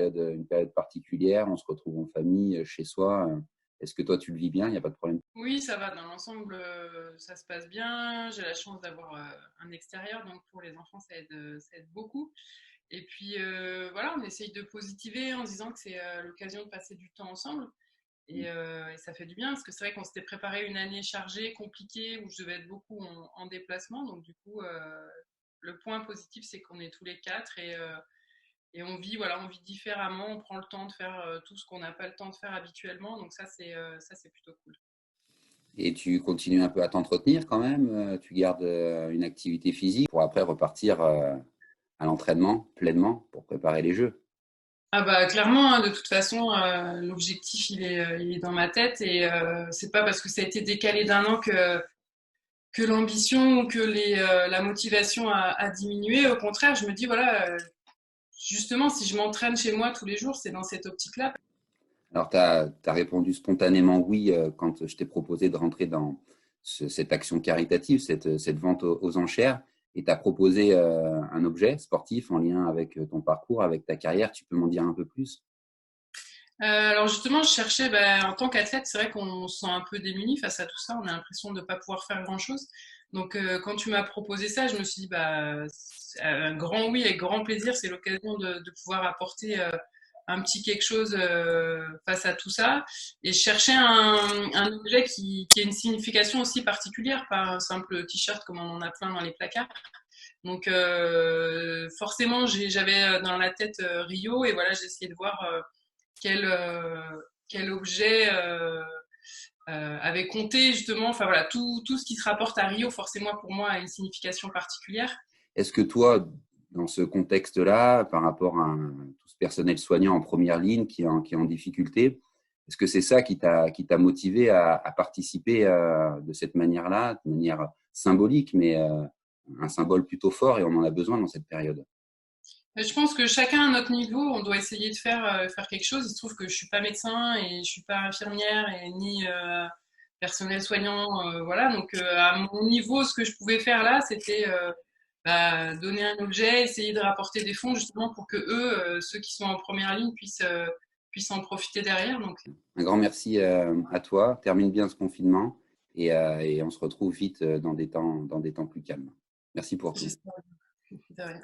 une période particulière, on se retrouve en famille, chez soi. Est-ce que toi, tu le vis bien? Il n'y a pas de problème? Oui, ça va. Dans l'ensemble, ça se passe bien. J'ai la chance d'avoir un extérieur, donc pour les enfants, ça aide beaucoup. Et puis voilà, on essaye de positiver en disant que c'est l'occasion de passer du temps ensemble. Et ça fait du bien parce que c'est vrai qu'on s'était préparé une année chargée, compliquée, où je devais être beaucoup en déplacement. Donc du coup, le point positif, c'est qu'on est tous les quatre et on vit, voilà, on vit différemment. On prend le temps de faire tout ce qu'on n'a pas le temps de faire habituellement. Donc ça, c'est plutôt cool. Et tu continues un peu à t'entretenir quand même? Tu gardes une activité physique pour après repartir à l'entraînement pleinement pour préparer les Jeux. Ah bah clairement, hein, de toute façon, l'objectif il est dans ma tête et c'est pas parce que ça a été décalé d'un an que l'ambition ou que la motivation a diminué. Au contraire, je me dis voilà, justement, si je m'entraîne chez moi tous les jours, c'est dans cette optique-là. Alors, tu as répondu spontanément oui quand je t'ai proposé de rentrer dans cette action caritative, cette vente aux enchères, et tu as proposé un objet sportif en lien avec ton parcours, avec ta carrière. Tu peux m'en dire un peu plus? Alors justement, je cherchais, ben, en tant qu'athlète, c'est vrai qu'on se sent un peu démuni face à tout ça. On a l'impression de ne pas pouvoir faire grand-chose. Donc quand tu m'as proposé ça, je me suis dit, bah, un grand oui, avec grand plaisir, c'est l'occasion de pouvoir apporter un petit quelque chose face à tout ça. Et je cherchais un objet qui a une signification aussi particulière, pas un simple t-shirt comme on en a plein dans les placards. Donc forcément, j'avais dans la tête Rio et voilà, j'ai essayé de voir quel, quel objet avait compté justement, enfin voilà, tout ce qui se rapporte à Rio, forcément pour moi, a une signification particulière. Est-ce que toi, dans ce contexte-là, par rapport à tout ce personnel soignant en première ligne qui est en difficulté, est-ce que c'est ça qui t'a motivé à participer de cette manière-là, de manière symbolique, mais un symbole plutôt fort et on en a besoin dans cette période? Je pense que chacun à notre niveau, on doit essayer de faire quelque chose. Il se trouve que je suis pas médecin et je suis pas infirmière et ni personnel soignant, voilà. Donc à mon niveau, ce que je pouvais faire là, c'était bah, donner un objet, essayer de rapporter des fonds justement pour que eux, ceux qui sont en première ligne, puissent en profiter derrière. Donc Un grand merci à toi. Termine bien ce confinement et on se retrouve vite dans des temps plus calmes. Merci pour tout. j'espère. De rien.